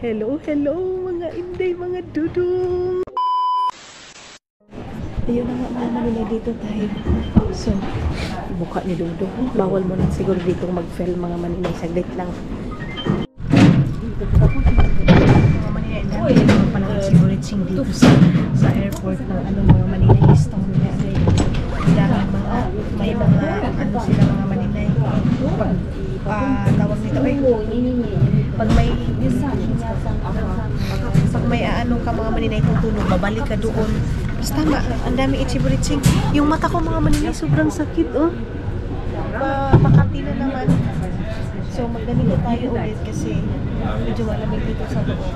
Hello, hello mga inday, mga dudong. Ayun na nga mga Manila, dito tayo. So, buka ni Dudong. Bawal mo na siguro dito mag-film mga Manila. Saglit lang. Mga Manila, dami naman pala security dito sa airport ng mga Manila Estonia. Dahil may mga sila mga Manila. Tawag nito pag may ka mga Manila tutulog, babalik ka doon. Basta tama, ang dami itching. Yung mata ko mga Manila sobrang sakit, oh. Makati na naman. So magganito tayo ulit kasi medyo malamig dito sa loob.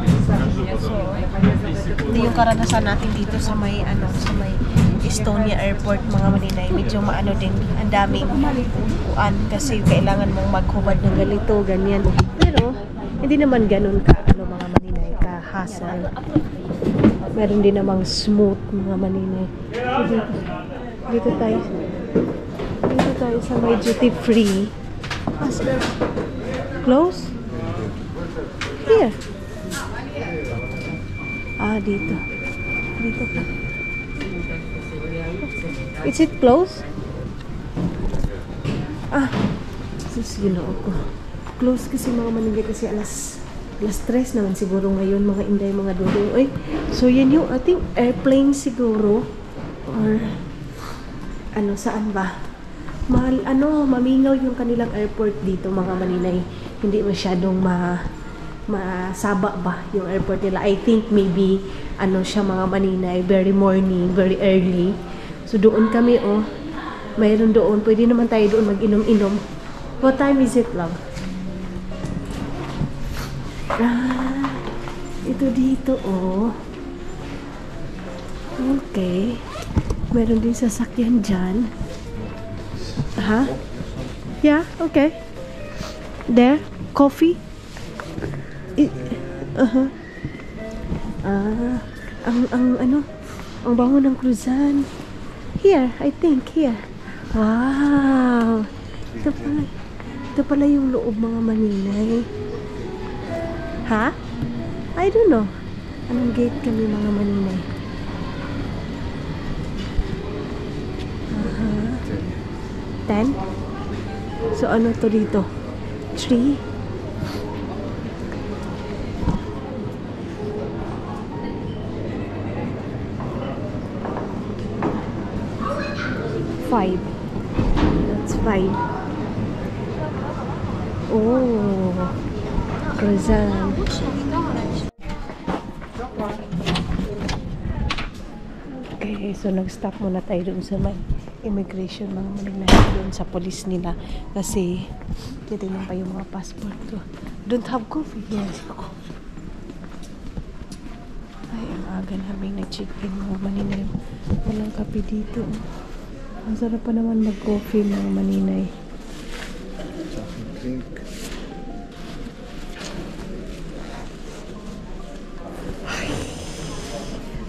So hindi yung karanasan natin dito sa may Estonia Airport mga Manila. Medyo maano din, ang daming upuan kasi kailangan mong maghubad ng ganito, ganyan. Pero hindi naman ganun ka mga Manila, ka hassle. Meron din namang smooth mga Manila. Dito tayo sa may duty free. Close? Here. Dito pa. Is it close? Sus, ginoo ko. Close kasi mga Manila kasi alas 3 naman siguro ngayon mga inday, mga dudong. Oy, so yan yung ating airplane siguro. Or saan ba? Mamingaw yung kanilang airport dito mga Maninay. Hindi masyadong masaba ba yung airport nila. I think maybe siya mga Maninay, very morning, very early. So doon kami, mayroon doon. Pwede naman tayo doon mag-inom-inom. What time is it, love? Ito dito, Okay. Meron din sasakyan dyan. Yeah, okay. There, coffee. Ang bango ng cruzan. Here, I think, here. Wow. Ito pala yung loob mga Manila. I don't know. Anong gate kami mga Manila? 10? So ano to dito? 3? 5. That's 5. Cruzan. Okay, so nag-stop muna tayo doon sa may immigration mga Manila, doon sa police nila kasi titingnan pa yung mga passport ko. Don't have coffee? Yes. Ay, ang aga namin nag-check-in mga Manila. Walang kape dito. Ang sarap pa naman mag-coffee mga Manila.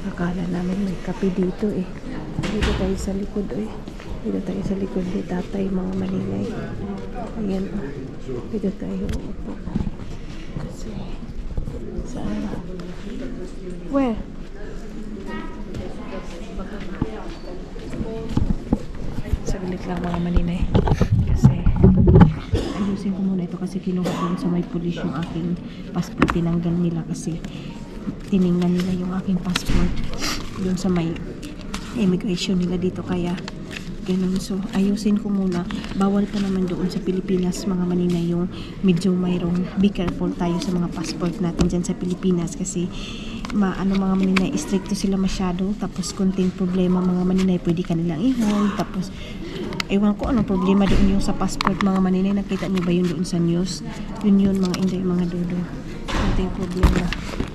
Akala namin may kape dito Dito tayo sa likod Dito tayo sa likod ni tatay mga Manila. Ayan Dito tayo upo. Kasi saan? Where? Saglit lang mga Manila kasi ayusin ko muna ito kasi kinuha doon sa may police yung aking passport. Tinanggal nila kasi tiningnan nila yung aking passport doon sa may immigration nila dito, kaya ganun. So ayusin ko muna. Bawal pa naman doon sa Pilipinas mga Manila yung medyo mayroong be careful tayo sa mga passport natin dyan sa Pilipinas kasi mga Manila, stricto sila masyado. Tapos konting problema mga Manila, pwede ka nilang i-hold. Tapos ewan ko anong problema doon yung sa passport mga Manila. Nakita niyo ba yun doon sa news? Yun mga inday, mga dudo. Konting problema,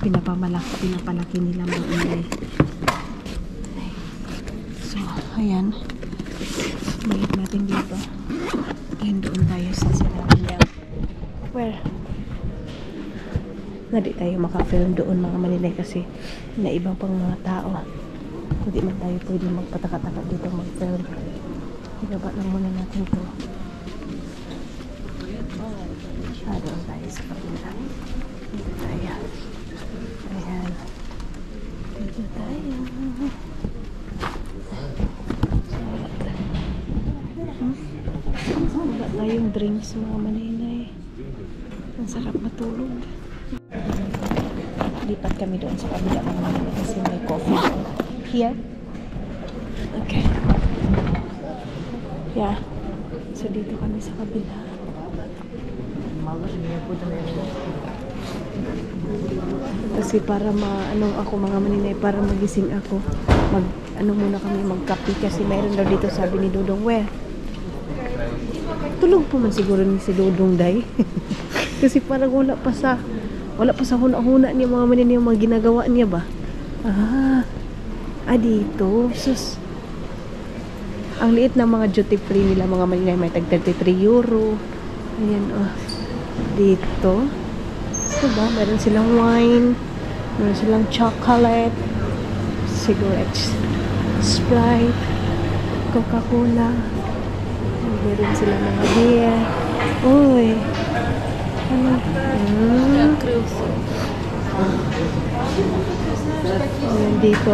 pinapalaki nila mga inday. So ayan, balik natin dito. Ayun, doon tayo sa sila. Where? Hindi tayo maka-film doon mga Manila kasi na ibang pang mga tao. Hindi man tayo pwede magpataka-taka dito mag-film. Ibaba lang muna natin to. Doon tayo sa kapila. Dito tayo. yung drinks mga maninay. Ang sarap matulog. Lipat kami doon sa kabila mga maninay kasi may coffee doon. Here? Okay. Yeah. So dito kami sa kabila. Kasi para ano ako mga maninay, para magising ako. Muna kami magkape kasi mayroon daw dito sabi ni Dudong, where? Tulog po man siguro ni si Dudong day. Kasi parang wala pa sa huna-huna niya mga maninay yung mga ginagawa niya ba? Dito. Sus. Ang liit na mga duty free nila mga maninay, may tag 33 euro. Ayan dito. Diba? Meron silang wine, meron silang chocolate, cigarettes, Sprite, Coca-Cola, meron silang mga beer. Uy! Ano? Meron dito,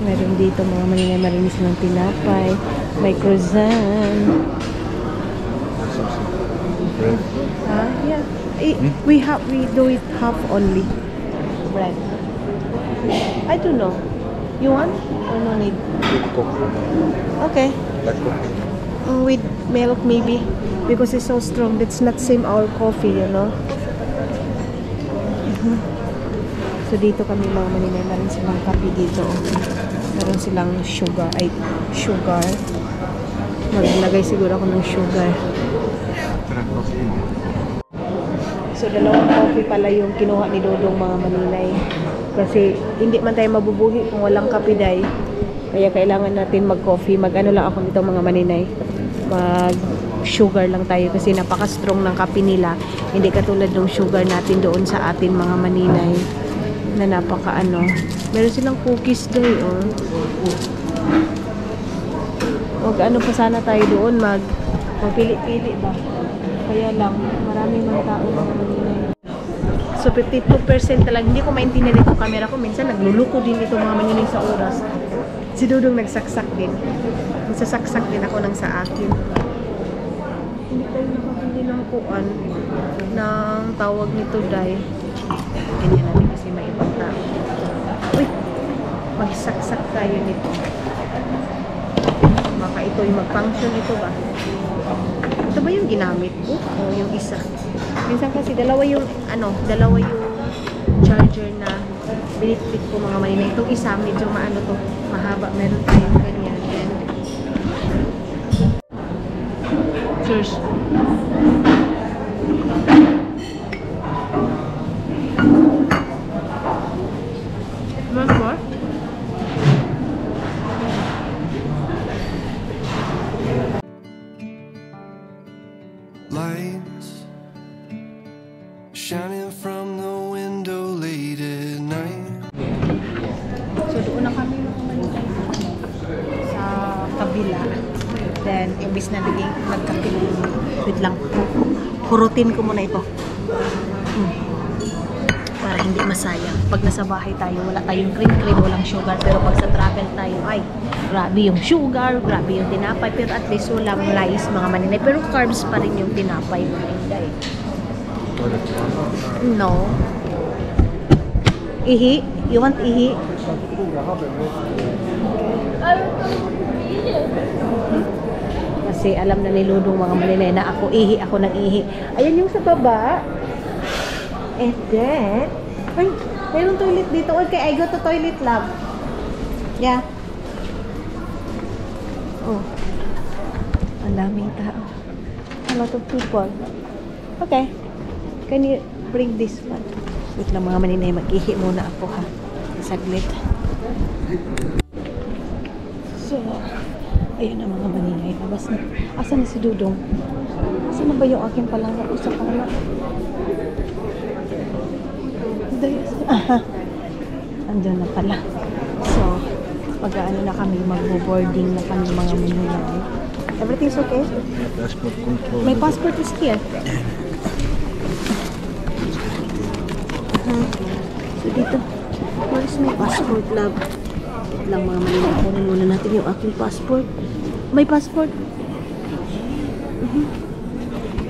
meron dito mga maninay, meron silang tinapay, may croissant. Yeah. We do it half only. Bread. I don't know. You want or no need? Okay. With milk maybe because it's so strong. That's not same our coffee, you know. So dito kami mga maninay, meron silang kape dito. Meron silang sugar. Maglagay siguro ako ng sugar. So, dalawang coffee pala yung kinuha ni Dodong mga maninay. Kasi, hindi man tayo mabubuhi kung walang kape day. Kaya, kailangan natin mag-coffee. Mag-ano lang ako nito mga maninay. Mag-sugar lang tayo. Kasi, napaka-strong ng kape nila. Hindi katulad ng sugar natin doon sa atin mga maninay. Na napaka-ano. Meron silang cookies day, Mag-ano pa sana tayo doon. Magpili-pili ba? Kaya lang, maraming mga tao mga maninay. So, 52% talaga. Hindi ko maintindihan itong camera ko. Minsan, nagluluko din ito mga maninay sa oras. Si Dudong nagsaksak din. Nagsasaksak din ako ng sa akin. Hindi tayo nakabili ng kuan ng tawag nito, day. Ganyan natin kasi may ibang tao. Uy! Magsaksak tayo nito. Baka ito yung mag-function ito ba? Ito ba yung ginamit ko? O yung isa? Minsan kasi dalawa yung charger na binitbit ko mga maninay. Itong isa medyo mahaba. Meron tayong ganyan. Cheers. Want more? Lights shining from the window late at night. So doon na kami mga maninay sa kabila. Then imbis na nagkapil. Wait lang. Hurutin ko muna ito. Para hindi masayang. Pag nasa bahay tayo, wala tayong cream, walang sugar. Pero pag sa travel tayo, ay, grabe yung sugar, grabe yung tinapay. Pero at least walang lice mga maninay. Pero carbs pa rin yung tinapay mga maninay. No. Ihi? You want ihi? Kasi alam na ni Ludong mga maninay na ako nag-ihi. Ayan yung sa baba. And then, ay, mayroong toilet dito. Okay, I go to toilet, love. Yeah. Oh. Ang daming tao. A lot of people. Okay. Can you bring this one? Wait lang mga maninay, mag-ihi muna ako ha. Saglit. So, ayun na mga maninay. Labas na. Asan na si Dudong? Asan na ba yung aking palangga ko sa kama? Andun na pala. So, mag-ano na kami, mag-boarding na kami mga maninay. Everything's okay? Passport control. My passport is here. So, dito. Where is my passport, love? Wait lang mga maninay. Kunin muna natin yung aking passport. My passport.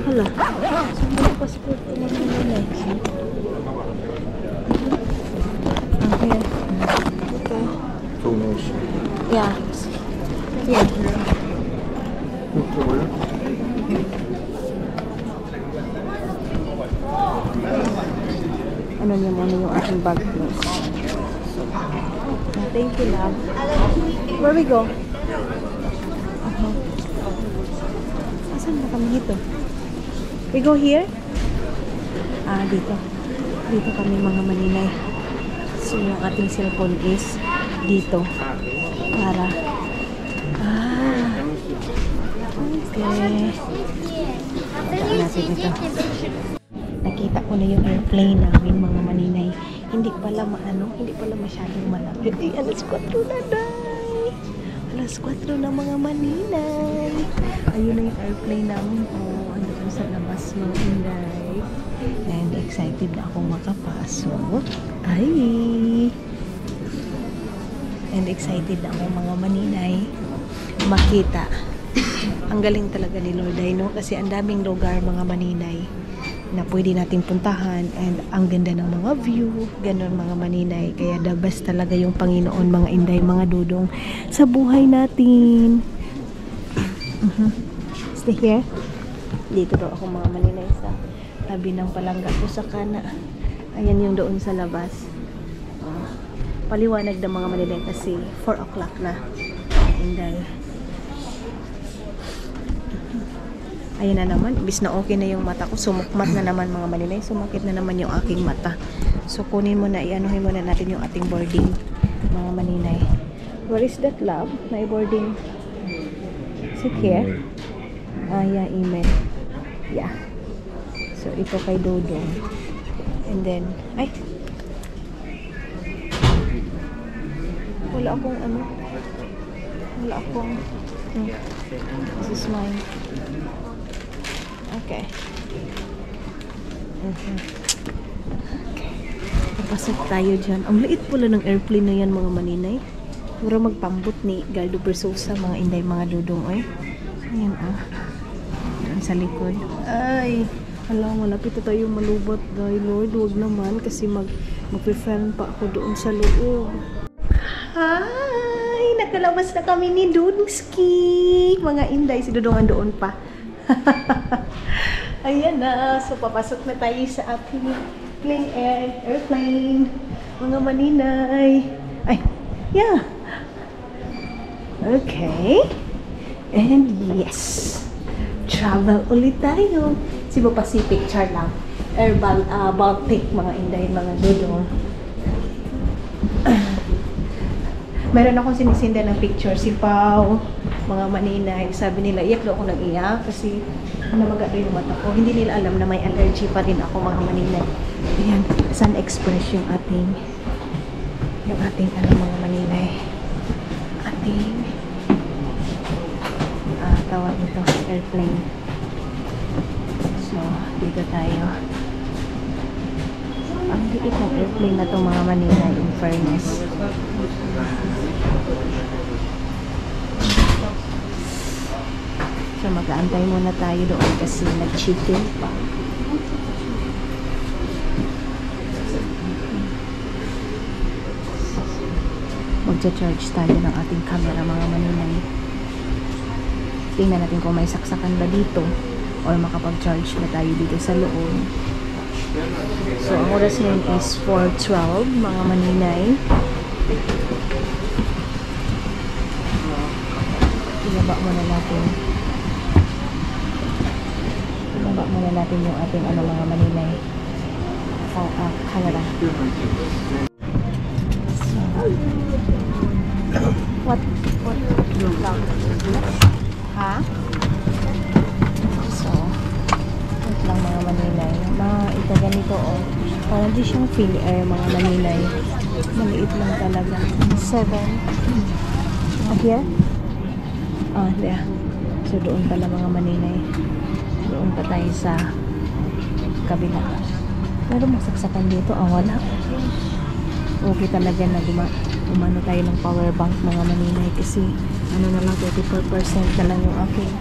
Hala. Saan ba yung passport ko mga maninay? Okay. Okay. Yeah. Yeah. Ano niya muna yung aking bag clothes. Thank you, love. Where we go? Asan ba kami dito? We go here? Ah, dito. Dito kami mga maninay. So, yung ating cellphone is dito. Para. Ah. Okay. Ito natin ito. Nakita ko na yung airplane namin mga maninay. Hindi pala masyadong malapit. Ay, alas 4 na, day. Alas 4 na mga maninay. Ayun na yung airplane namin. Oh, ano ko sa labas mga inday. And excited na akong makapasok. Ay! And excited na akong mga maninay makita. Ang galing talaga ni Lord ay, no? Kasi ang daming lugar mga maninay na pwede natin puntahan and ang ganda ng mga view, ganun mga maninay. Kaya the best talaga yung Panginoon mga inday, mga dudong sa buhay natin. Stay here. Dito daw ako mga maninay sa tabi ng palangga ko sa kana. Ayan yung doon sa labas. Paliwanag na mga maninay kasi 4 o'clock na. Inday. Ayun na naman, ibis na okay na yung mata ko. Sumukmat na naman mga maninay. Sumakit na naman yung aking mata. So kunin mo na, ianuhin mo na natin yung ating boarding mga maninay. Where is that, love? My boarding. Is it here? Ah, yeah, email. Yeah. So ito kay Dodong. And then, ay! Wala akong ano. Wala akong this is mine. Okay. Okay. Papasok tayo dyan. Ang liit pala ng airplane na yan mga maninay. Puro magpambot ni Galdo Bersosa mga inday mga dudong. Ay. Ayan ah. Doon sa likod. Ay. Alam, malapit na tayo malubot. Dahil Lord, huwag naman. Kasi mag-preferen pa ako doon sa loob. Hi! Nakalabas na kami ni Dudungski. Mga inday. Si Dudong doon pa. Ayan na. So, papasok na tayo sa ating airplane. Mga maninay. Ay, yeah. Okay. And yes. Travel ulit tayo. Cebu Pacific, char lang. Baltic, mga inday, mga dudong. Meron akong sinisinda ng picture. Si Pao, mga maninay. Sabi nila, iyak daw ako nag-iyak kasi namaga daw yung mata ko. Hindi nila alam na may allergy pa rin ako mga maninay. Ayan, Sun Express yung ating mga maninay. Ating tawag nito, airplane. So, dito tayo. Ang liit ng airplane na itong mga maninay, in fairness. So, mag-aantay muna tayo doon kasi nag-chicken pa. Magcha-charge tayo ng ating camera mga maninay. Tingnan natin kung may saksakan ba dito or makapag-charge na tayo dito sa loob. So, ang oras ngayon is 4:12 mga maninay. Ibaba muna natin yung ating mga maninay. Camera. So, what ha? So, wait lang mga maninay. Ito ganito parang di siyang fill air mga maninay. Maliit lang talaga. 7. Here? There. So, doon pala mga maninay. Doon pa tayo sa kabila. Pero masaksakan dito. Wala. Okay talaga na umano tayo ng power bank mga maninay kasi ano na lang 34% na lang yung aking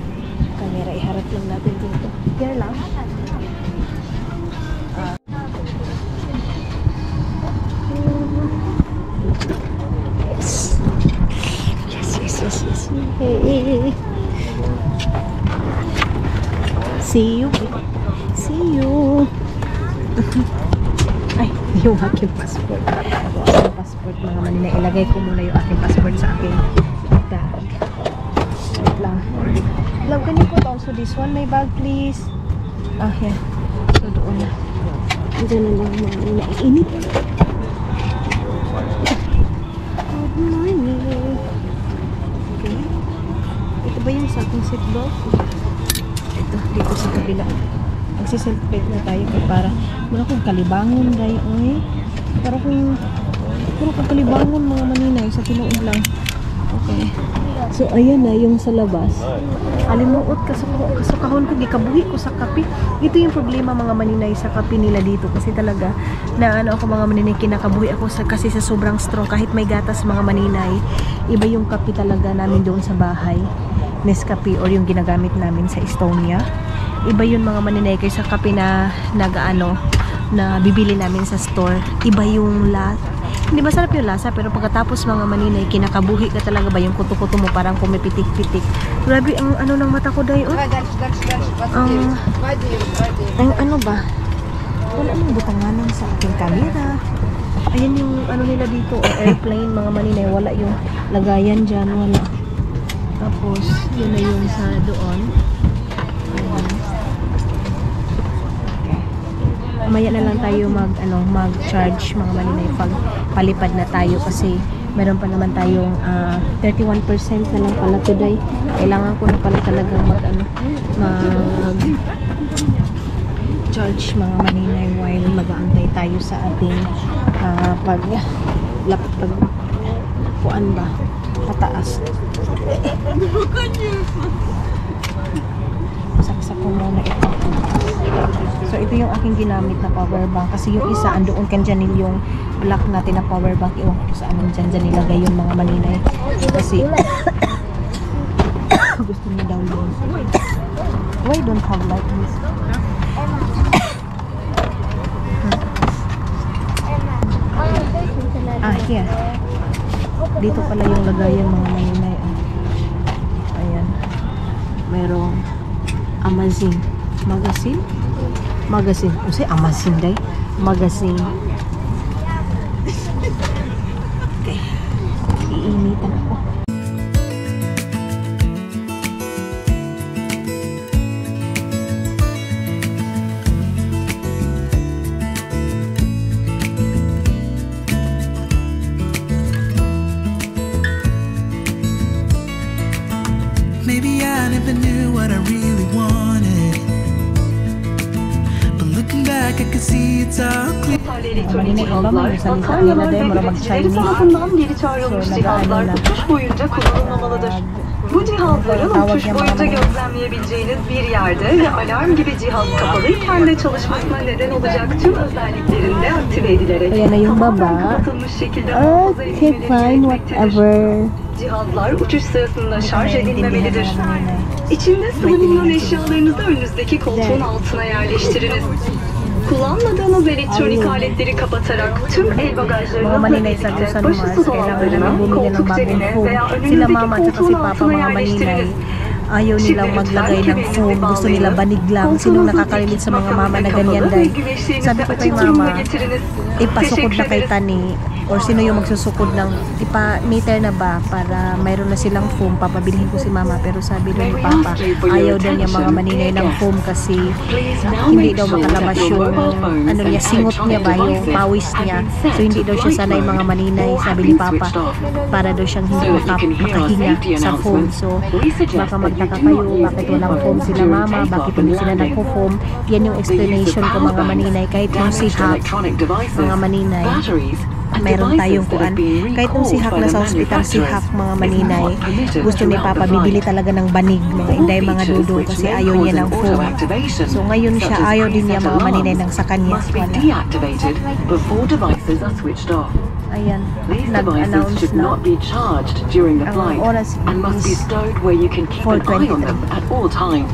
camera, iharap lang natin dito. Here lang. Yes. Yes. Hey. See you. Ay, yung aking passport. Yung passport mga manina. Ilagay ko muna yung aking passport sa aking bag. Wait lang. Love, can you put also this one? My bag, please. Ah, yeah. So, doon na. Diyan na lang mga manina. Init. Good morning. Okay. Ito ba yung sa aking seatbelt? Ito, dito sa kabila. Magsiselfie na tayo para muna kong kalibangon guys. Oy. Para kung kalibangon mga maninay sa tinuod lang. Okay. So ayan na yung sa labas. Alimuot kasukahon ko gikabuhi ko sa kape. Ito yung problema mga maninay sa kape nila dito kasi talaga na ano ako mga maninay kinakabuhi ako kasi sa sobrang strong kahit may gatas mga maninay. Iba yung kape talaga namin doon sa bahay. Nescafe or yung ginagamit namin sa Estonia. Iba yun mga maninay kaysa kape na na bibili namin sa store. Iba yung hindi masarap yung lasa pero pagkatapos mga maninay kinakabuhi ka talaga ba yung kuto-kuto mo parang kumipitik-pitik. Grabe ang ano ng mata ko dahi. Ang ano ba? Wala nang butanganan sa aking camera. Ayan yung ano nila dito airplane mga maninay. Wala yung lagayan dyan. Wala. Tapos yun na yung sa doon. Mamaya na lang tayo mag-charge mga maninay pag palipad na tayo kasi meron pa naman tayong 31% na lang pala today. Kailangan ko na pala talagang mag-charge mga maninay while mag-aantay tayo sa ating kuan ba pataas. Saksak ko muna ito. So ito yung aking ginamit na power bank kasi yung isa andoon kan dyan yung black natin na power bank iwan ko saan dyan nilagay yung mga maninay kasi gusto niya daw yun. Why don't have like this? Here dito pala yung lagayan mga maninay. Ayan mayroong magazine kasi Amazon day magazine. Okay, iinitan ako. Maybe I never knew what I really wanted, but looking back I could see it's all clear. Maninay iba may salita nila dahil mura mag-Chinese. Tarafından geri çağrılmış cihazlar uçuş boyunca kullanılmamalıdır. Bu cihazların uçuş boyunca gözlemleyebileceğiniz bir yerde ve alarm gibi cihaz kapalıyken de çalışmasına neden olacak tüm özelliklerinde aktive edilerek kapatılmış şekilde muhafaza edilmeleri gerekmektedir. Cihazlar uçuş sırasında şarj edilmemelidir. İçinde sığınılan eşyalarınızı önünüzdeki koltuğun altına yerleştiriniz. Kullanmadığınız elektronik aletleri kapatarak tüm el bagajlarınızla birlikte başüstü dolaplarına, koltuklarına veya önünüzdeki koltuğun altına yerleştiriniz. Ayaw nilang maglagay ng foam, gusto nila banig lang. Sinong nakakarinig sa mga mama na ganyan dahil sabi ko kay mama, ipasukod na kay Tani or sino yung magsusukod ng ipa-meter na ba para mayroon na silang foam, papabilhin ko si mama. Pero sabi doon ni Papa, ayaw daw niya mga maninay ng foam kasi hindi daw makalabas yung niya, singot niya ba, yung pawis niya. So hindi daw siya sanay mga maninay, sabi ni Papa, para daw siyang hindi makahinga sa foam. So baka magtaka kayo, bakit walang foam sila mama, bakit hindi sila nagpo-foam. Yan yung explanation ko mga maninay. Kahit yung si Hack, mga maninay, mayroon tayong kuan. Kahit yung si Hack na sa hospital, si Hack mga maninay, gusto ni Papa bibili talaga ng banig, mga inday, mga dudo, kasi ayaw niya ng foam. So ngayon siya, ayaw din niya mga maninay ng sa kanya. Ayan, These nag-announce devices should na. not be charged during the Ang flight oras and must be is stowed where you can keep an eye on 4:23. them at all times.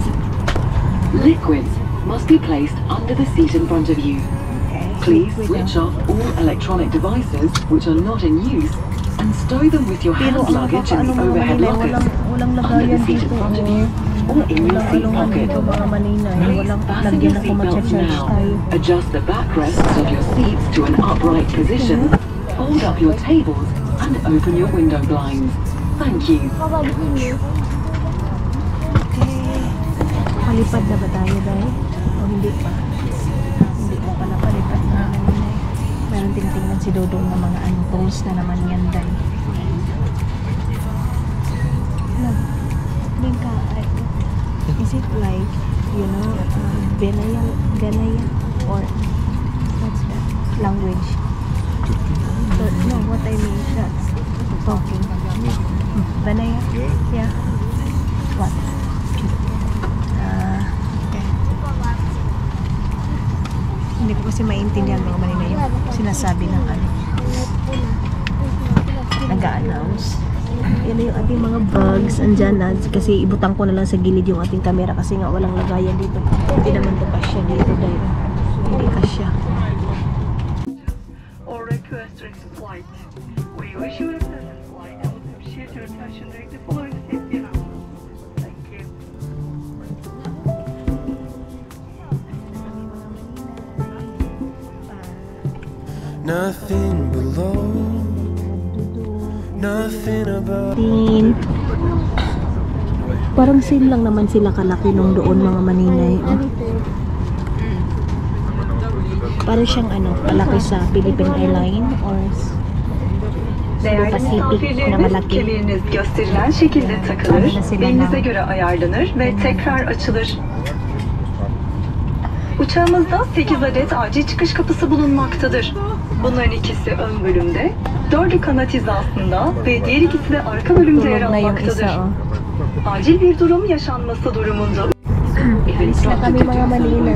Liquids must be placed under the seat in front of you. Okay, Please liquid switch na. off all electronic devices which are not in use and stow them with your Pero hand ang luggage in nakakaano the mga overhead Manila, lockers, walang under the lagayan seat in dito. front of you, or in your Walang seat anuhan pocket. dito mga Manila. Please Walang fasten lagyan your ako seatbelts ma-charge now. tayo. Adjust the backrests of your seats to an upright position. Fold up your tables and open your window blinds. Thank you. Okay. Palipad na ba tayo dahil? O hindi pa? Hindi pa pala palipad na Manila. Meron tinitingnan si Dodong na mga tools na naman yan dahil. Is it like, you know, Ganaya or what's that language? No, what I mean, that's talking. Ganaya? Yeah. What? Okay. Hindi ko kasi maintindihan mga Manila yung sinasabi ng nag-a-announce. Yan na yung ating mga bags. Andyan na. Kasi ibutang ko na lang sa gilid yung ating camera kasi nga walang lagayan dito. Hindi naman ito kasya dito dahil hindi kasya. Or request flight. We wish you a pleasant flight and will appreciate your attention during the following safety announcements. Thank you. Nothing below, nothing above. Parang same lang naman sila kalaki nung doon mga Maninay. Oh. Parang siyang kalaki sa Philippine Airlines or Değerli Pacific na misafirleriniz, malaki. kemeriniz gösterilen şekilde takılır, Ano na sila belinize na? göre ayarlanır ve tekrar açılır. Uçağımızda 8 adet acil çıkış kapısı bulunmaktadır. Bunların ikisi ön bölümde, 4'ü kanat hizasında ve diğer ikisi de arka bölümde yer tulog na yung almaktadır. isa. Oh. Acil bir durum yaşanması durumunda If Alis na kami mga Maninay.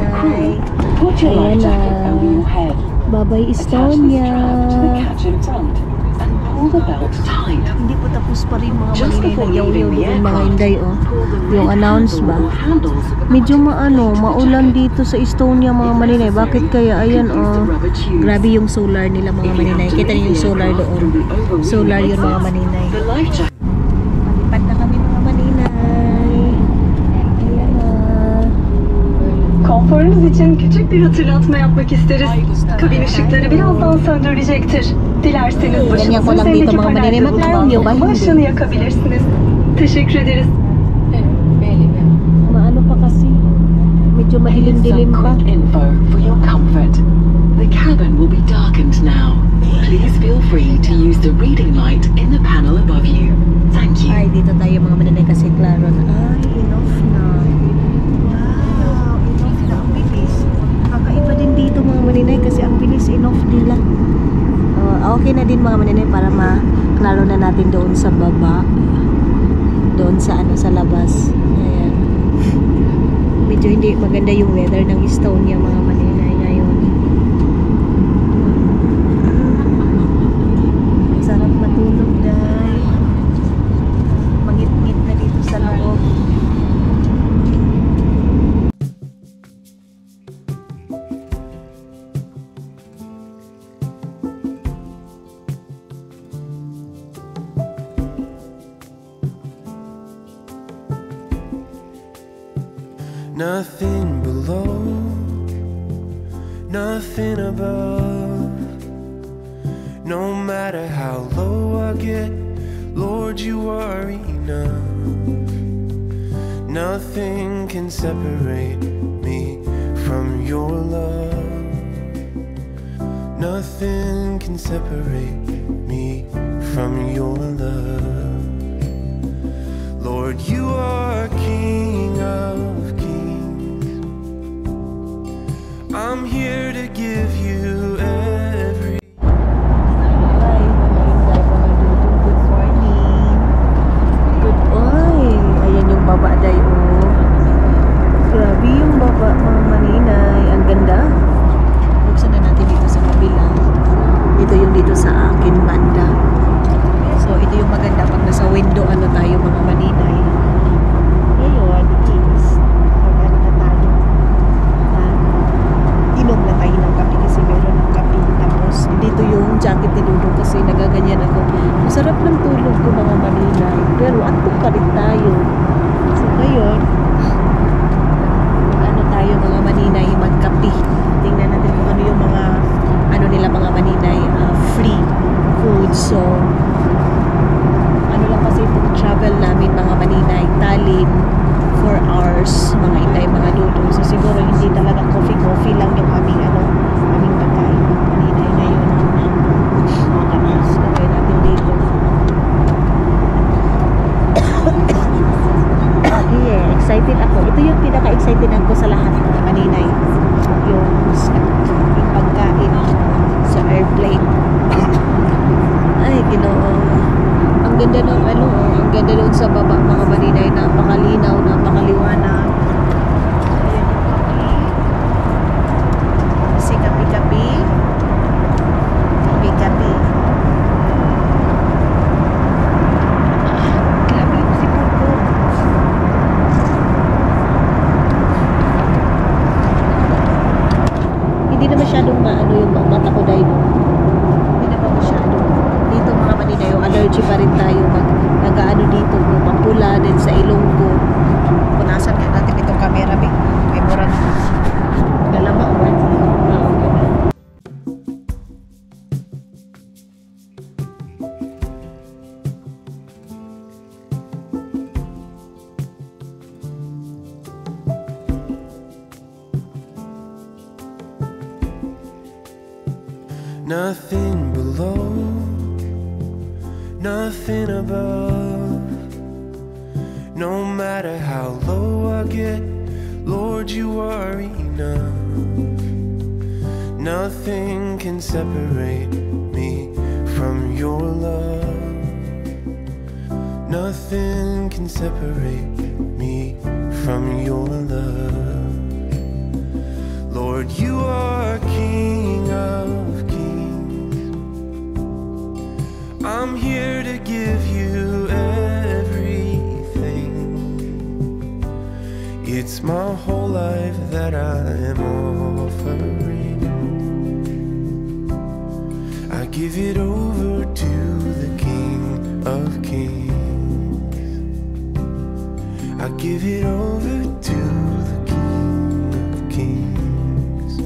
put your Ayan life na. jacket over your head. Bye-bye Attach this Estonia. strap to the catch in front and pull the belt tight. Hindi po tapos pa rin mga Just Maninay. before Nagyaw-yaw leaving the din mga aircraft, Inday. Oh. pull the Yung red announce handle ba? or handles Medyo maulan dito sa Estonia mga Maninay. Bakit kaya? Ayan oh. Grabe yung solar nila mga Maninay. Kita niyo yung solar doon. Solar yun mga Maninay. The life jacket. Palipad na kami mga Maninay. Ayan na. Konforunuz için küçük bir hatırlatma yapmak isteriz. Kabin ışıkları birazdan söndürülecektir. Dilerseniz ganyan ko başınızın lang dito, üzerindeki mga panelde manene. Maklaro bulunan niyo ba? okuma ışığını yakabilirsiniz. Teşekkür ederiz. Maano pa kasi. Medyo madilim-dilim Some pa. quick info for your comfort. The cabin will be darkened now. Please feel free to use the reading light in the panel above you. Thank you. Ay, dito tayo mga Maninay kasi klaro na. Ay, enough na. Wow, enough na. Ang bilis. Kakaiba din dito mga Maninay kasi ang bilis enough nila. Okay na din mga Maninay para maklaro na natin doon sa baba. Doon sa sa labas. Ayan. Medyo hindi maganda yung weather ng Estonia mga Maninay ngayon. Sarap matulog dahil mangit-ngit na dito sa loob. Nothing below, nothing above. No matter how low I get, Lord, you are enough. Nothing can separate me from your love. Nothing can separate me from your love. Lord, you are King of Kings. I'm here to give you every. Hi, good morning. Good morning. Ayan yung baba day oh. Grabe yung baba mga Maninay. Ang ganda. Buksan na natin dito sa kabila. Ito yung dito sa akin So, ano lang kasi itong travel namin mga maninay, Tallinn, 4 hours, mga inday, mga dudong. So, siguro hindi talaga coffee lang yung aming pagkain mga maninay ngayon. Mga kamis, gawin natin dito. Yeah, excited ako. Ito yung pinaka-excited ako sa lahat mga maninay. Yung pagkain sa airplane. Ay, Ginoo. Ang ganda ng ang ganda doon sa baba mga maninay, napakalinaw, napakaliwanag. Ayan yung kape. Kasi kape-kape. Kape-kape. Grabe yung sipon ko. Hindi na masyadong yung mata ko dahil hindi na pa masyado. Dito mga maninay, yung allergy pa rin tayo nag-ano dito, mapula din sa ilong ko. Punasan nga natin itong camera, may mura na galama o Nothing below, nothing above. No matter how low I get, Lord, you are enough. Nothing can separate me from your love. Nothing can separate me from your love. Lord, you are King of Kings. I'm here to give you everything. It's my whole life that I am offering. I give it over to the King of Kings. I give it over to the King of Kings.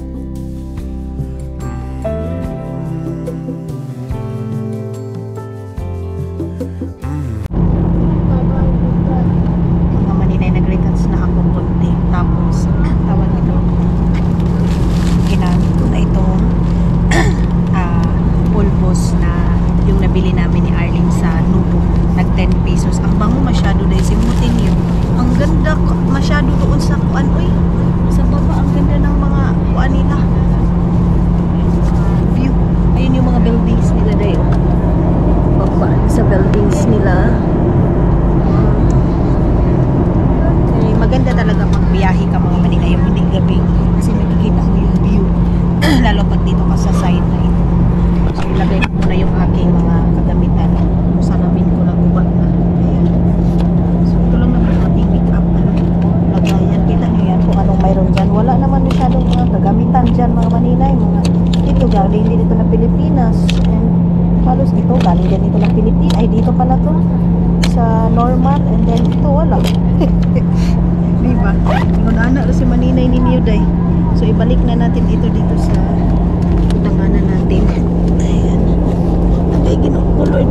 mga maninay, nag-returns na ako konti. Tapos, tawag ito, ginamit ko na itong pulbos na yung nabili namin ni Arlene sa Nubo. Nag 10 pesos. Ang bango masyado dahil simutin yun. Ang ganda masyado doon sa kuan. Uy, sa baba, ang ganda ng mga kuan nila. View. Ayun yung mga buildings nila dahil. Baba sa buildings nila. Maganda talaga magbiyahe ka mga maninay, yung hindi gabi kasi makikita mo yung view lalo pag dito ka sa sideline. So ilagay ko muna yung aking mga kagamitan, kung salamin ko na guba na. Ayan. So ito lang naman yung aking make up lagayan. Kita nyo yan kung anong mayroon dyan. Wala naman masyadong mga kagamitan dyan mga maninay. Ito galing din ito ng Pilipinas, and halos ito galing din ito ng Pilipinas. Ay dito pala to sa normal, and then ito wala. Diba? Ingon-ana si maninay ni Day. So ibalik na natin ito dito sa tanganan natin. Ayan. Nagay Ginoo Lord.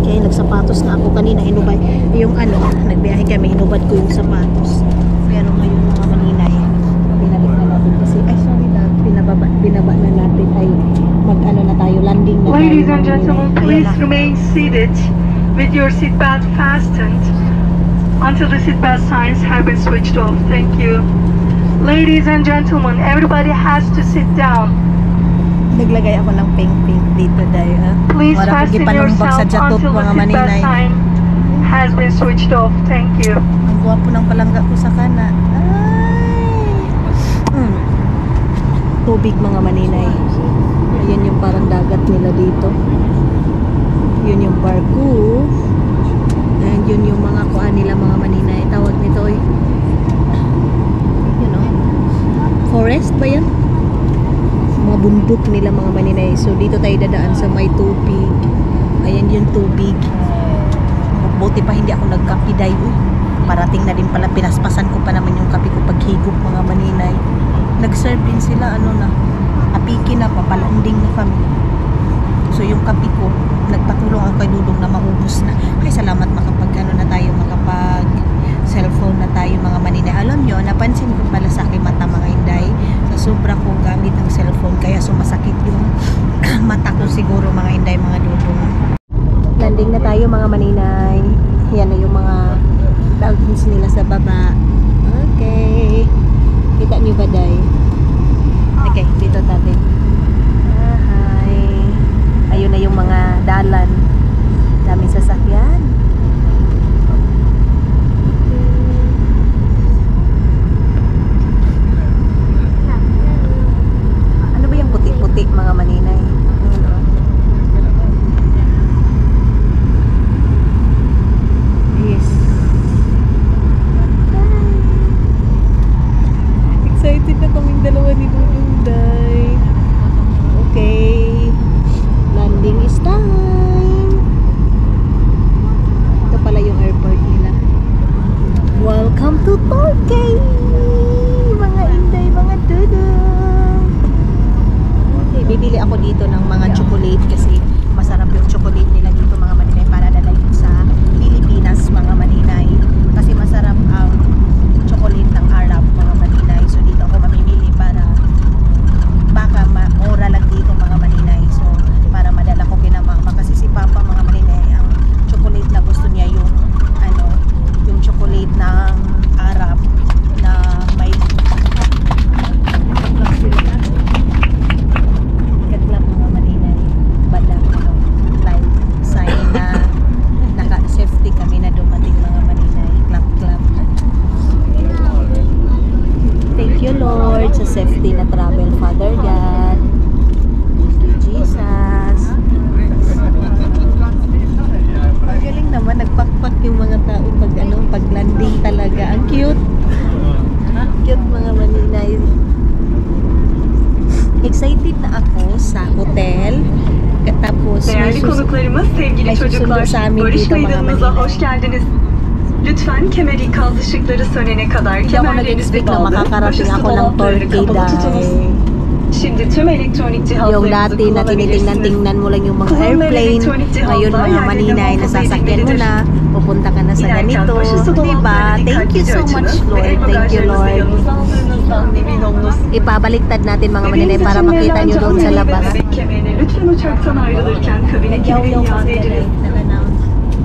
Okay, nagsapatos na ako kanina, inubay yung nagbiyahe kami, inubad ko yung sapatos. Pero ngayon mga maninay, binalik na natin kasi binaba na natin ay na tayo, landing na tayo. Ladies and gentlemen, please remain seated with your seatbelt fastened until the seatbelt signs have been switched off. Thank you. Ladies and gentlemen, everybody has to sit down. Naglagay ako ng pink dito dahil Please wala ko fasten gipanumbag sa yourself jatot until the mga seatbelt maninay. sign has been switched off. Thank you. Ang guwapo ng palangga ko sa kana. Tubig mga maninay. Ayan yung parang dagat nila dito. Yun yung barko. And yun yung mga kuan nila mga maninay. Tawag nito ay forest ba yan? Mga bundok nila mga maninay. So dito tayo dadaan sa may tubig. Ayan yung tubig. Buti pa hindi ako nagkape dahil parating na din pala, pinaspasan ko pa naman yung kape ko paghigop mga maninay. Nag-serve din sila apiki na, papalanding na kami. So yung kape ko, nagpatulong ako kay Dudong na maubos na. Ay salamat makapag cellphone na tayo mga maninay. Alam nyo, napansin ko pala sa aking mata mga Inday, sa sobra kong gamit ng cellphone kaya sumasakit yung mata ko siguro mga Inday, mga Dudong. Landing na tayo mga maninay. Yan na yung mga mountains nila sa baba. Okay. Kita nyo ba, Day? Okay, dito tayo. Hi. Ayun na yung mga dalan. Daming sasakyan. Ano ba yung puti-puti mga maninay? Yes. Excited na kaming dalawa ni Dudong, Day. Okay. Landing is time. Ito pala yung airport nila. Welcome to Torquay! Mga Inday, mga Dudong. Okay, bibili ako dito ng mga chocolate kasi masarap yung chocolate nila dito mga maninay para dalayin sa Pilipinas mga maninay. Kasi masarap ang chocolate ng Arab mga maninay. So dito ako mamimili para baka mura lang dito mga maninay. So para madala ko kina mama kasi si papa mga maninay ang chocolate na gusto niya yung yung chocolate ng Arab na may katlap mga maninay badang live sign na naka-safety kami na dumating mga maninay. Clap clap. Thank you Lord sa safety na travel, Father God. Thank you Jesus. Ang galing naman, nagpakpak yung mga tao pag landing talaga. Ang cute. Cute mga maninay. Excited na ako sa hotel. Tapos Değerli konuklarımız, sevgili may çocuklar, susundo sa amin Barış dito mga Meydanımıza maninay. hoş geldiniz. Lütfen kemer ikaz ışıkları sönene kadar Hindi ako kemerlerinizi nag-expect na bağlayın, makakarating başüstü ako ng dolaplarını Torquay, kapalı tutunuz. Day. Şimdi tüm elektronik Yung cihazlarınızı dati na kullanabilirsiniz. tinitingnan mo lang yung mga Kullanılan airplane. elektronik cihazlar Ngayon mga yerlerine maninay, muhafaza nasasakyan mo edilmelidir. na. Pupunta ka na sa İnerken ganito. başüstü Diba? dolaplarını Thank you dikkatlice so much açınız ve Lord. el Thank you bagajlarınızı Lord. yanınıza aldığınızdan emin olunuz. Ipabaliktad natin mga maninay Bebeğiniz para için makita verilen nyo doon sa cam labas. ve bebek kemerini lütfen uçaktan ayrılırken kabine kemerini iade ediniz.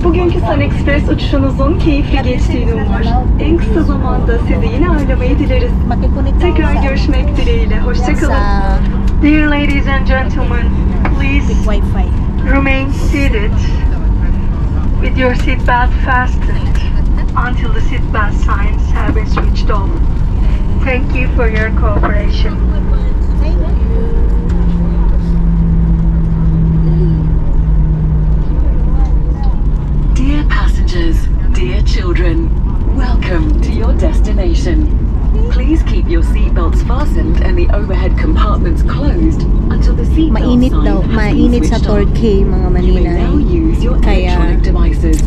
Bugünkü Sun Express uçuşunuzun keyifli geçtiğini umar. En kısa zamanda sizi yine ağırlamayı dileriz. Makikunit Tekrar görüşmek dileğiyle. Hoşçakalın. sa Dear ladies and gentlemen, please Wi-Fi. remain seated with your seatbelt fastened until the seatbelt signs have been switched off. Thank you for your cooperation. Thank you. Dear passengers, dear children, welcome to your destination. Please keep your seatbelts fastened and the overhead compartments closed until the seatbelt Mainit sign daw, has mainit been sa switched on. Torquay mga You may now maninay. use your Kaya, electronic devices.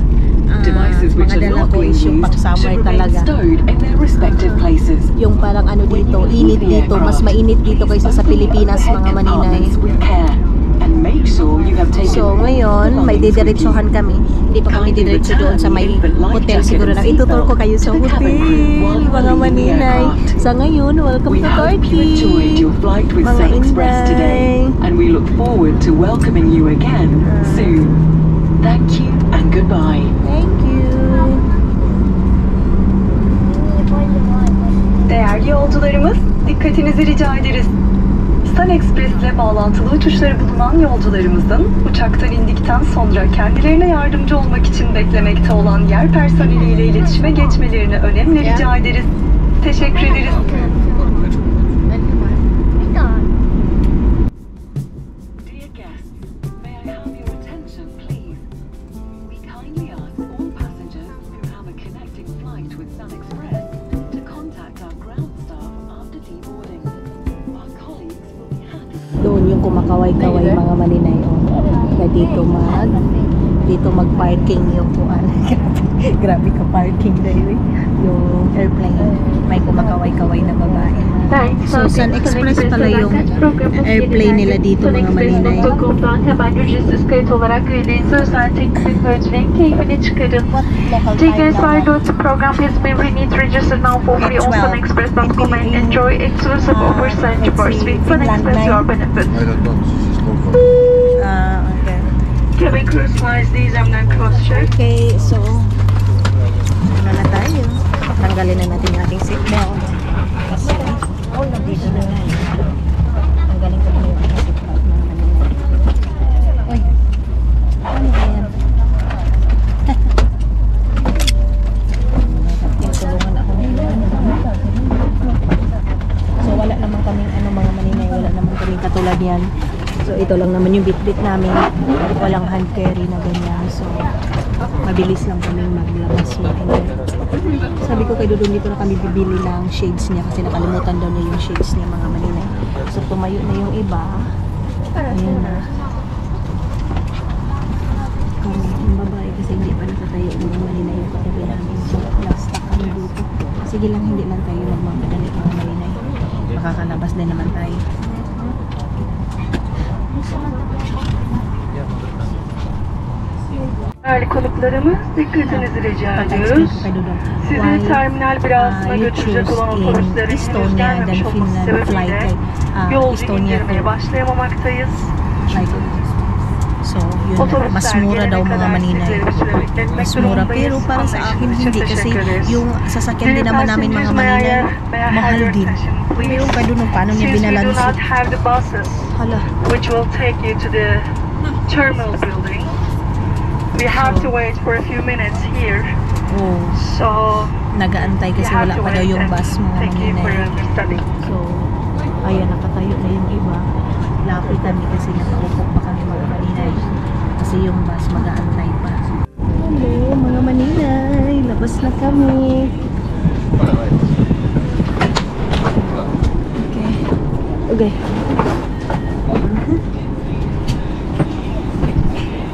Devices which mga are dala not ko being is yung used pang-summer should remain talaga. stowed in their respective places. Yung parang ano dito, init dito, mas mainit dito kaysa sa Pilipinas mga maninay. With care and make sure you have taken So ngayon, may didiretsuhan kami. Hindi pa kami didiretso doon sa may hotel siguro na. Itutur ko kayo sa hotel, mga maninay. Sa ngayon, welcome We to hope you Torquay. enjoyed your flight with Mga Sun Express today, Inday. and we look forward to welcoming you again soon. Thank you and goodbye. Thank you. Değerli yolcularımız, dikkatinizi rica ederiz. Sun Express ile bağlantılı uçuşları bulunan yolcularımızın uçaktan indikten sonra kendilerine yardımcı olmak için beklemekte olan yer personeliyle iletişime geçmelerini önemli rica ederiz. Teşekkür ederiz. Dear guests, may I have your attention, please? We kindly ask all passengers who have a connecting flight with Sun Express to contact our ground staff after deboarding. Our colleagues will be happy. Doon yung kumakaway-kaway mga maninay. Kaya dito mag-parking yung kuan. Grabe ka parking dahil. yung airplane. May kumakaway-kaway na babae. So, Sun Express pala yung airplane nila dito mga maninay. Hemen ücretsiz kayıt olarak üyeliğinizi özel teknik ödülün keyfini çıkarın. What local time Tickets now? are going to program has been renewed, registered now for free on sunexpress.com and enjoy exclusive offers and rewards with Sun Express your benefit. I don't know. This is local. Okay. Cabin crew slides these and cross-check. Okay, so ano na tayo? Tanggalin na natin yung ating seatbelt. Kasi, nandito na nga. Tanggalin ko na yung ating seatbelt mga maninay. Uy, ano ba yan? Tinutulungan ako ngayon. So, wala naman kaming mga maninay. Wala naman kaming katulad yan. So, ito lang naman yung bit-bit namin. Walang hand carry na ganyan. So, mabilis lang kaming maglabas yun. Sabi ko kay Dudong, dito na kami bibili ng shades niya kasi nakalimutan daw niya yung shades niya mga maninay. So, tumayo na yung iba. Ayan na. Kami, yung babae kasi hindi pa nakatayo mga maninay yung katabi namin. So, last stuck kami dito. Sige lang, hindi lang tayo nagmamadali mga maninay. Makakalabas din naman tayo. Değerli konuklarımız, dikkatinizi rica ediyoruz. Sizi terminal binasına götürecek olan otobüslerin henüz gelmemiş olması sebebiyle yolcu indirmeye başlayamamaktayız. So, yun, mas mura daw mga maninay. Mas mura, pero para sa akin hindi kasi yung sasakyan din naman namin mga maninay, mahal din. Pero pa doon, paano niya binalansi? Hala. Which will take you to the terminal building. We have to wait for a few minutes here. Oh, So, nagaantay kasi wala pa daw yung bus mga thank you for your maninay. understanding. So, ayan, nakatayo na yung iba. Lapit kami kasi nakaupo pa kami mga maninay. Kasi yung bus mag-aantay pa. Hello mga maninay, labas na kami. Okay. Okay.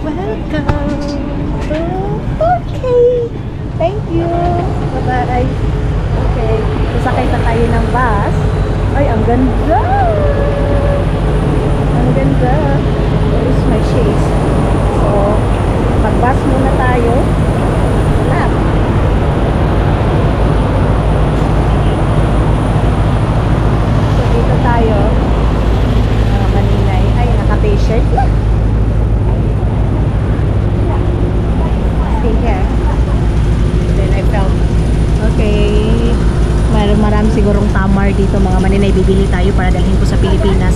Welcome. Okay. Thank you. Bye-bye. Okay. Sasakay na tayo ng bus. Ay, ang ganda. Ang ganda. Where is my shades? So, pag-bus muna tayo. Tap. So, dito tayo. Mga maninay. Ay, naka-t-shirt na. Stay here. Then I felt, okay, marami sigurong tamar dito mga maninay, bibili tayo para dalhin ko sa Pilipinas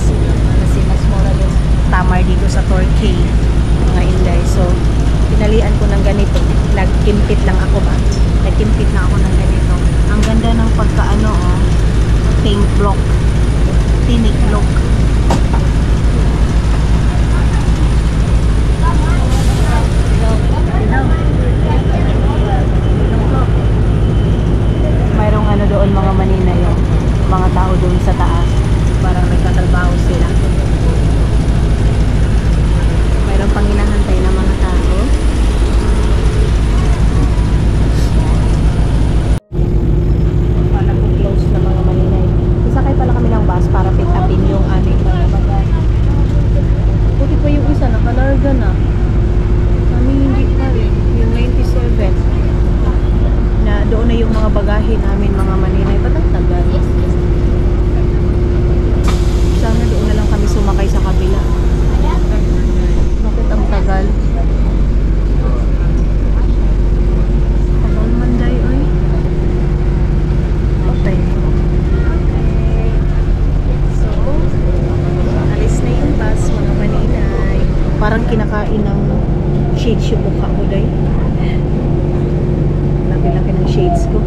kasi mas mura yung tamar dito sa Turkey mga inday. So, pinalian ko ng ganito, nagkimpit lang ako ba? Nagkimpit na ako ng ganito. Ang ganda ng pagkaano, oh, pink block, tinik block. Mayroong ano doon mga maninay, yung mga tao doon sa taas, parang nagtatrabaho sila. Mayroong pang hinahantay na mga tao. Parang close na mga maninay. Isakay pala kami ng bus para pick upin yung aming mga bagay. Buti pa yung isa, nakalarga na. Kami hindi pa rin. Yung 97 na doon na yung mga bagahe namin mga maninay. Ba't ang tagal? Sana doon na lang kami sumakay sa kabila. Bakit ang tagal? Tagal manday, oy. Okay. Okay. So, alis na yung bus mga maninay. Parang kinakain ng shades yung mukha ko, day. Laki-laki ng shades ko.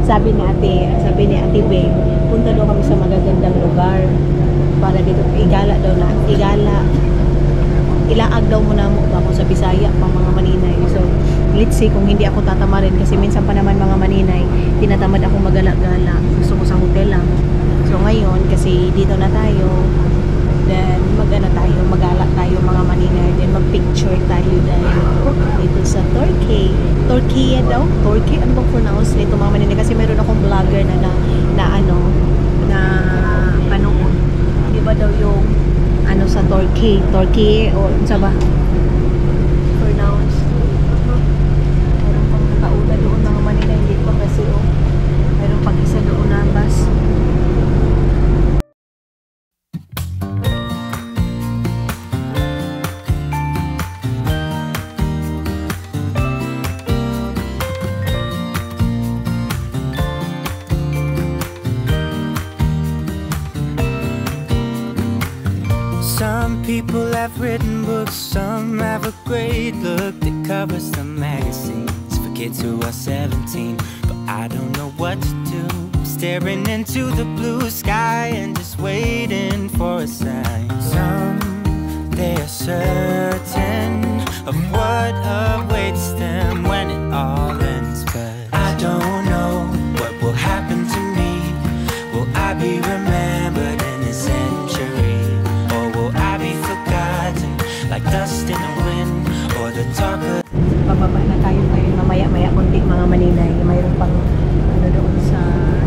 Sabi ni Ate Beng, punta daw kami sa magagandang lugar para dito igala daw na ilaag daw muna mo ako sa Bisaya pang mga maninay. So let's see kung hindi ako tatamarin kasi minsan pa naman mga maninay tinatamad ako magala-gala, gusto ko sa hotel lang. So ngayon kasi dito na tayo, then magala tayo mga maninay, then mag-picture tayo dahil dito sa Turkey daw, ano bang pronounce nito Torquay o unsa ba? Pronounce. Mayroon pang nakauna doon mga Manila, hindi pa kasi mayroon pang isa doon na bus. Some people have written books, some have a great look that covers the magazines for kids who are 17. But I don't know what to do, staring into the blue sky and just waiting for a sign. Some, they are certain of what awaits them when it all ends. But I don't know what will happen to me. Will I be remembered in a century? Like dust in the wind or the talk of... Bababa na tayo ngayon mamaya-maya konti mga Maninay. Mayroon pang ano doon sa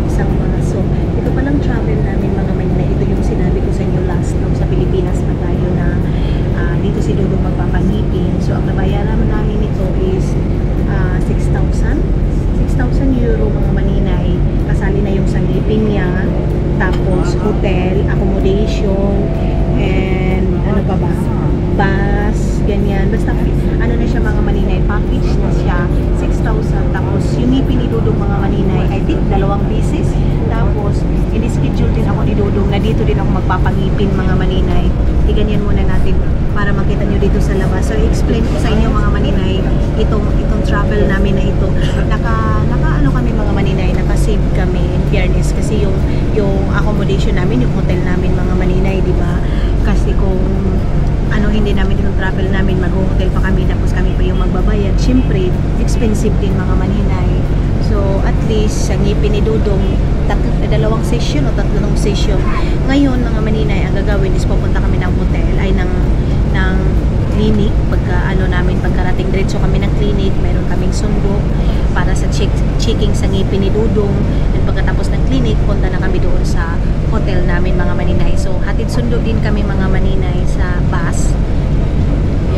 isang mga. So, ito palang travel namin mga Maninay. Ito yung sinabi ko sa inyo last nung sa Pilipinas pa tayo na dito si Dudong magpapangipin. So, ang nabayaran namin ito is 6,000 euro mga Maninay. Kasali na yung sangipin niya. Tapos, hotel, accommodation, and ano pa ba? Bus, ganyan. Basta, ano na siya mga Maninay, package na siya, 6,000. Tapos, yung ngipin ni Dudong mga Maninay, I think, 2 pieces. Tapos, in-schedule din ako ni Dudong na dito din ako magpapangipin mga Maninay. Iganyan muna natin para makita nyo dito sa labas. So, i-explain ko sa inyo mga Maninay, itong travel namin na ito. Ano kami mga Maninay, naka-save kami in fairness kasi yung accommodation namin, yung hotel namin mga Maninay, di ba? Kasi kung hindi namin itong travel namin, mag-hotel pa kami tapos kami pa yung magbabayad, syempre expensive din mga Maninay. So at least sa ngipin ni Dudong 2 session o 3 session. Ngayon mga Maninay, ang gagawin is pupunta kami ng hotel ay ng clinic pagkarating diretso kami ng clinic, mayroon kaming sundo para sa checking sa ngipin ni Dudong, and pagkatapos ng clinic punta na kami doon sa hotel namin mga Maninay. So hatid sundo din kami mga Maninay sa bus.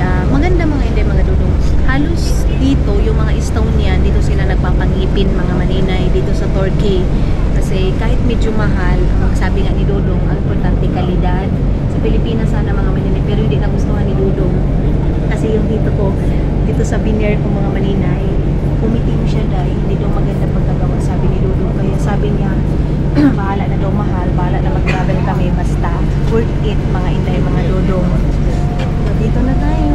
Yeah, maganda mga Dudong. Halos dito yung mga Estonian dito sila nagpapangipin mga Maninay dito sa Torquay. Kasi kahit medyo mahal, ang sabi nga ni Dudong, ang importante kalidad. Sa Pilipinas sana mga Maninay, pero hindi nagustuhan ni Dudong. Kasi yung dito sa veneer ko mga Maninay, umitim siya dahil hindi daw maganda pagkagawa, sabi ni Dudong. Kaya sabi niya, bahala na daw mahal, bahala na mag-travel kami, basta worth it mga Inday, mga Dudong. So dito na tayo.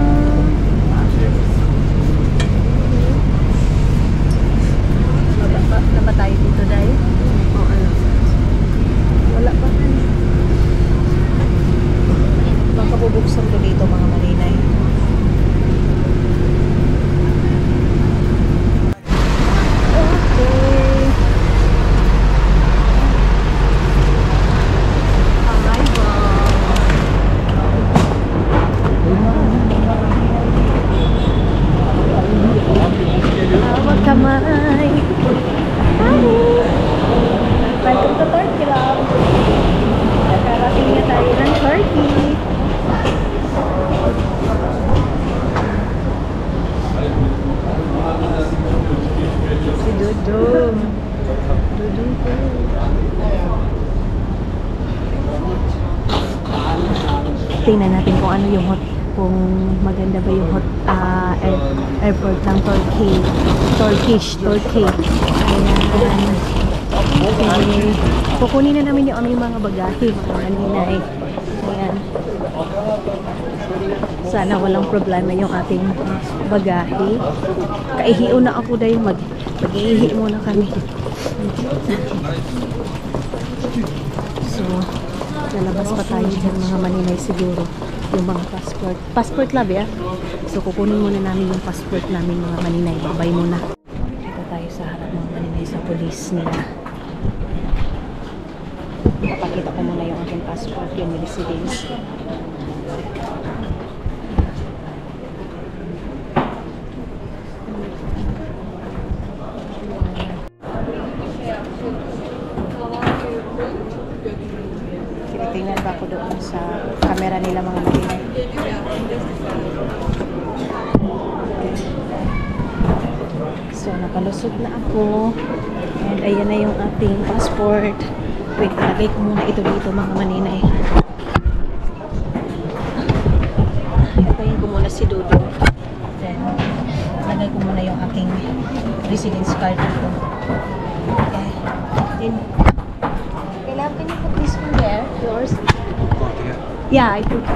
Na ba tayo dito dahil? O ano? Wala pa man. Baka bubuksan ko dito mga Maninay. Welcome to Torquay lang. Nakarating na tayo ng Torquay. Si Dudong. Dudong po. Tingnan natin kung ano yung kung maganda ba yung airport ng Torquay. Torquay. Ayan. Okay. Kukunin na namin yung aming mga bagahe mga Maninay. Ayan. Sana walang problema yung ating bagahe. Kaihiyo na ako dahil mag-iihi muna kami. So, lalabas pa tayo dyan mga Maninay siguro. Yung mga passport lab ya. So, kukunin muna namin yung passport namin mga Maninay. Babay muna. Dito tayo sa harap mga Maninay sa police nila. Papakita ko muna yung aking passport, yung residence. Tinitingnan ba ako doon sa camera nila mga Maninay? So, nakalusot na ako. And ayan na yung ating passport. Wait, lagay ko muna ito dito mga maninay. Itayin ko muna si Dodo. Then, lagay ko muna yung aking residence card dito. Okay. Then, Caleb, can you put this one there? Yours? Yeah, I put.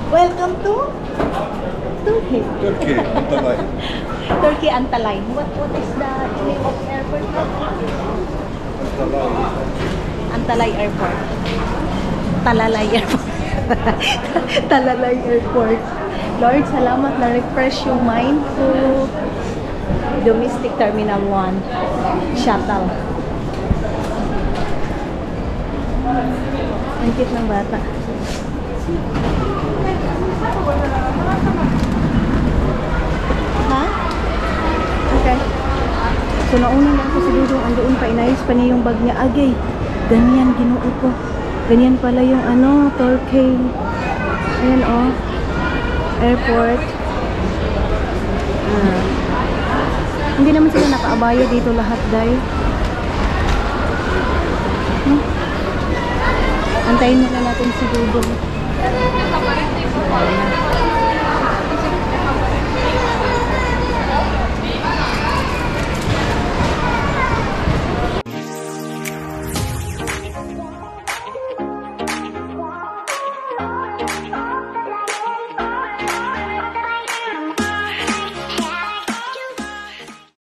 Welcome to Turkey. Turkey, Antalya. Turkey Antalya. What is the name of airport? Antalya Airport. Talalay Airport. Talalay Airport. Lord, salamat na refresh yung mind to Domestic Terminal 1 shuttle. Ang cute ng bata. Ha? Okay. So, nauna na ako sa Dudong. Andoon pa, inayos pa niya yung bag niya. Agay, ganyan, ginoo ko. Ganyan pala yung Turkey. Ayan, oh. Airport. Hindi naman sila nakaabaya dito lahat, dahil. Antayin muna natin si Dudong.